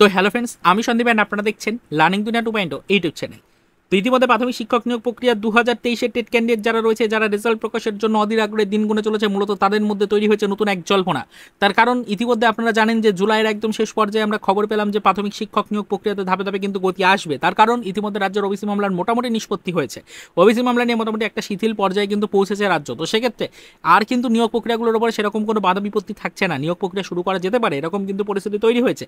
তো hello friends, আমি Sandeep and আপনারা দেখছেন লার্নিং দুনিয়া 2.0 ইউটিউব চ্যানেল। তো ইতিমধ্যে প্রাথমিক শিক্ষক নিয়োগ প্রক্রিয়া 2023-এর টেট ক্যান্ডিডেট যারা রয়েছে, যারা রেজাল্ট প্রকাশের জন্য অধীর আগ্রহে দিন গুনে চলেছে, মূলত তাদের মধ্যে তৈরি হয়েছে নতুন এক জল্পনা। তার কারণ ইতিমধ্যে আপনারা জানেন যে জুলাইয়ের একদম শেষ পর্যায়ে আমরা খবর পেলাম যে প্রাথমিক শিক্ষক নিয়োগ প্রক্রিয়াতে ধাপে ধাপে কিন্তু গতি আসবে। তার কারণ ইতিমধ্যে রাজ্যের ওবিসি মামলার মোটামুটি নিষ্পত্তি হয়েছে। ওবিসি মামলা নিয়ে মোটামুটি একটা শিথিল পর্যায়ে কিন্তু পৌঁছেছে রাজ্য। তো সেক্ষেত্রে আর কিন্তু নিয়োগ প্রক্রিয়াগুলোর উপরে সেরকম কোনো বাধা বিপত্তি থাকছে না, নিয়োগ প্রক্রিয়া শুরু করা যেতে পারে, এরকম কিন্তু পরিস্থিতি তৈরি হয়েছে।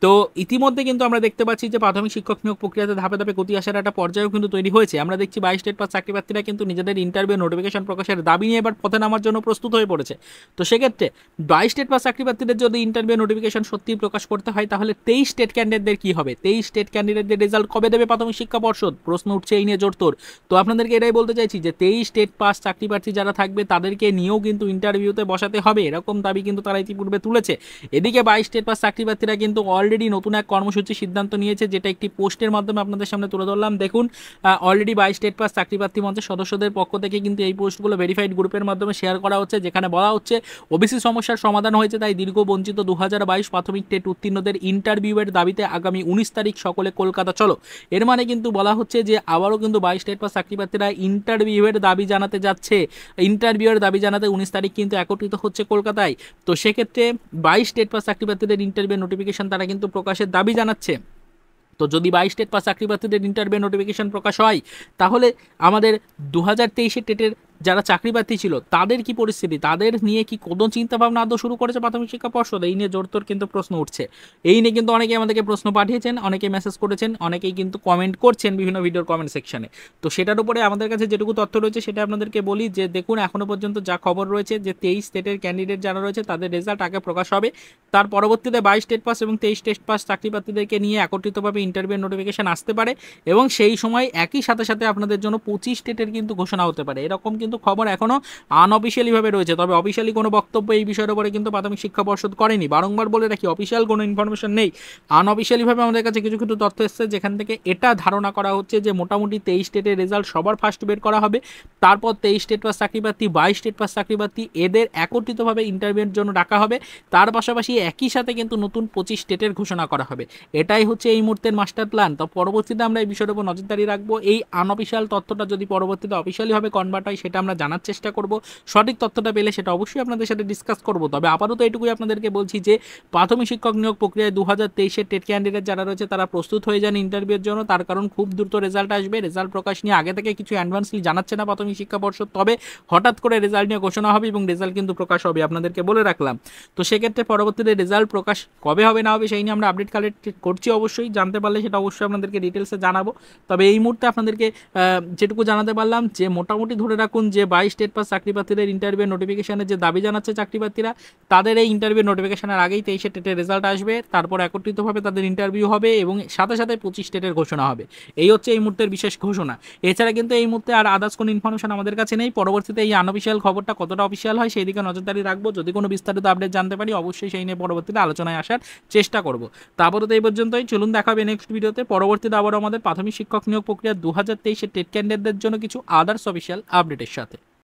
তো ইতিমধ্যে কিন্তু আমরা দেখতে পাচ্ছি যে প্রাথমিক শিক্ষক নিয়োগ প্রক্রিয়াতে ধাপে ধাপে গতি আসার একটা পর্যায়েও কিন্তু তৈরি হয়েছে। আমরা দেখছি 22 স্টেট পাস চাকরি প্রার্থীরা কিন্তু নিজেদের ইন্টারভিউ নোটিফিকেশন প্রকাশের দাবি নিয়ে এবার পথে নামার জন্য প্রস্তুত হয়ে পড়েছে। তো সেক্ষেত্রে 22 স্টেট পাস চাকরি প্রার্থীদের যদি ইন্টারভিউ নোটিফিকেশন সত্যি প্রকাশ করতে হয়, তাহলে 23 স্টেট ক্যান্ডিডেটদের কি হবে? 23 স্টেট ক্যান্ডিডেটদের রেজাল্ট কবে দেবে প্রাথমিক শিক্ষা পর্ষদ? প্রশ্ন উঠছে এই নিয়ে জোরতোর। তো আপনাদেরকে এটাই বলতে চাইছি যে 23 স্টেট পাস চাকরি প্রার্থী যারা থাকবে তাদেরকে নিয়েও কিন্তু ইন্টারভিউতে বসাতে হবে, এরকম দাবি কিন্তু তারা ইতিপূর্বে তুলেছে। এদিকে 22 স্টেট পাস চাকরি প্রার্থীরা কিন্তু অলরেডি নতুন এক কর্মসূচি সিদ্ধান্ত নিয়েছে, যেটা একটি পোস্টের মাধ্যমে আপনাদের সামনে তুলে ধরলাম। দেখুন, অলরেডি 22 স্টেট পাস চাকরি প্রার্থী মঞ্চের সদস্যদের পক্ষ থেকে কিন্তু এই পোস্টগুলো ভেরিফাইড গ্রুপের মাধ্যমে শেয়ার করা হচ্ছে, যেখানে বলা হচ্ছে ওবিসি সমস্যার সমাধান হয়েছে, তাই দীর্ঘ বঞ্চিত 2022 প্রাথমিক টেট উত্তীর্ণদের ইন্টারভিউয়ের দাবিতে আগামী 19 তারিখ সকলে কলকাতা চলো। এর মানে কিন্তু বলা হচ্ছে যে আবারও কিন্তু 22 স্টেট পাস চাকরি প্রার্থীরা ইন্টারভিউয়ের দাবি জানাতে যাচ্ছে। ইন্টারভিউয়ের দাবি জানাতে 19 তারিখ কিন্তু একত্রিত হচ্ছে কলকাতায়। তো সেক্ষেত্রে 22 স্টেট পাস চাকরি প্রার্থীদের ইন্টারভিউ নোটিফিকেশন তারা কিন্তু প্রকাশের দাবি জানাচ্ছে। তো যদি 22 স্টেট পাস চাকরি প্রার্থীদের ইন্টারভিউ নোটিফিকেশন প্রকাশ হয়, তাহলে আমাদের 2023-এর টেটের যারা চাকরি প্রার্থী ছিল তাদের কি পরিস্থিতি? তাদের নিয়ে কি কোনো চিন্তাভাবনা আদৌ শুরু করেছে প্রাথমিক শিক্ষা পর্ষদ? এই নিয়ে জোরতোর কিন্তু প্রশ্ন উঠছে। এই নিয়ে কিন্তু অনেকেই আমাদেরকে প্রশ্ন পাঠিয়েছেন, অনেকেই মেসেজ করেছেন, অনেকেই কিন্তু কমেন্ট করছেন বিভিন্ন ভিডিওর কমেন্ট সেকশনে। তো সেটার উপরে আমাদের কাছে যেটুকু তথ্য রয়েছে সেটা আপনাদেরকে বলি যে দেখুন, এখনও পর্যন্ত যা খবর রয়েছে যে 23 স্টেটের ক্যান্ডিডেট যারা রয়েছে তাদের রেজাল্ট আগে প্রকাশ হবে, তার পরবর্তীতে 22 স্টেট পাস এবং 23 স্টেট পাস চাকরি প্রার্থীদেরকে নিয়ে একত্রিতভাবে ইন্টারভিউ নোটিফিকেশন আসতে পারে, এবং সেই সময় একই সাথে সাথে আপনাদের জন্য 25 স্টেটের কিন্তু ঘোষণা হতে পারে। এরকম কিন্তু খবর এখনও আনঅফিসিয়ালি ভাবে রয়েছে। তবে অফিসিয়ালি কোনো বক্তব্য এই বিষয়ের উপরে কিন্তু প্রাথমিক শিক্ষা পর্ষদ করেনি। বারংবার বলে রাখি, অফিসিয়াল কোনো ইনফরমেশন নেই। আনঅফিসিয়ালি ভাবে আমাদের কাছে কিছু কিছু তথ্য এসেছে, যেখান থেকে এটা ধারণা করা হচ্ছে যে মোটামুটি 23 স্টেটের রেজাল্ট সবার ফার্স্ট বের করা হবে, তারপর 23 স্টেট পাস চাকরি প্রার্থী, 22 স্টেট পাস চাকরি প্রার্থী এদের একত্রিতভাবে ইন্টারভিউর জন্য ডাকা হবে। তার পাশাপাশি একই সাথে কিন্তু নতুন 25 স্টেটের ঘোষণা করা হবে। এটাই হচ্ছে এই মুহূর্তের মাস্টার প্ল্যান। তো পরবর্তীতে আমরা এই বিষয়ের উপর নজরদারি রাখবো। এই আনঅফিসিয়াল তথ্যটা যদি পরবর্তীতে অফিসিয়ালি ভাবে কনভার্ট হয়, সেটা আমরা জানার চেষ্টা করব। সঠিক তথ্যটা পেলে সেটা অবশ্যই আপনাদের সাথে ডিসকাস করব। তবে আপাতত এটুকুই আপনাদেরকে বলছি যে প্রাথমিক শিক্ষক নিয়োগ প্রক্রিয়ায় 2023-এর টেট ক্যান্ডিডেট যারা রয়েছে তারা প্রস্তুত হয়ে যান ইন্টারভিউর জন্য। তার কারণ খুব দ্রুত রেজাল্ট আসবে। রেজাল্ট প্রকাশ নিয়ে আগে থেকে কিছু অ্যাডভান্সলি জানাচ্ছে না প্রাথমিক শিক্ষা পর্ষদ, তবে হঠাৎ করে রেজাল্ট নিয়ে ঘোষণা হবে এবং রেজাল্ট কিন্তু প্রকাশ হবে, আপনাদেরকে বলে রাখলাম। তো সেক্ষেত্রে পরবর্তীতে রেজাল্ট প্রকাশ কবে হবে না হবে সেই নিয়ে আমরা আপডেট কালেক্ট করছি। অবশ্যই জানতে পারলে সেটা অবশ্যই আপনাদেরকে ডিটেলসে জানাবো। তবে এই মুহূর্তে আপনাদেরকে যেটুকু জানাতে পারলাম যে মোটামুটি ধরে রাখুন যে 22 স্টেট পাস চাকরি প্রার্থীদের ইন্টারভিউ নোটিফিকেশনের যে দাবি জানাচ্ছে চাকরি প্রার্থীরা, তাদের এই ইন্টারভিউ নোটিফিকেশনের আগেই 23 টেটের রেজাল্ট আসবে, তারপর একত্রিতভাবে তাদের ইন্টারভিউ হবে এবং সাথে সাথে 25 টেটের ঘোষণা হবে। এই হচ্ছে এই মুহূর্তের বিশেষ ঘোষণা। এছাড়া কিন্তু এই মুহূর্তে আর আদার্স কোনো ইনফরমেশন আমাদের কাছে নেই। পরবর্তীতে এই আনঅফিসিয়াল খবরটা কতটা অফিসিয়াল হয় সেই দিকে নজরদারি রাখবো। যদি কোনো বিস্তারিত আপডেট জানতে পারি অবশ্যই সেই নিয়ে পরবর্তীতে আলোচনায় আসার চেষ্টা করব। তারপরে তো এই পর্যন্তই, চলুন দেখা হবে নেক্সট ভিডিওতে। পরবর্তীতে আবার আমাদের প্রাথমিক শিক্ষক নিয়োগ প্রক্রিয়া 2023-এর টেট ক্যান্ডিডেটদের জন্য কিছু আদার্স অফিসিয়াল আপডেটের সাথে।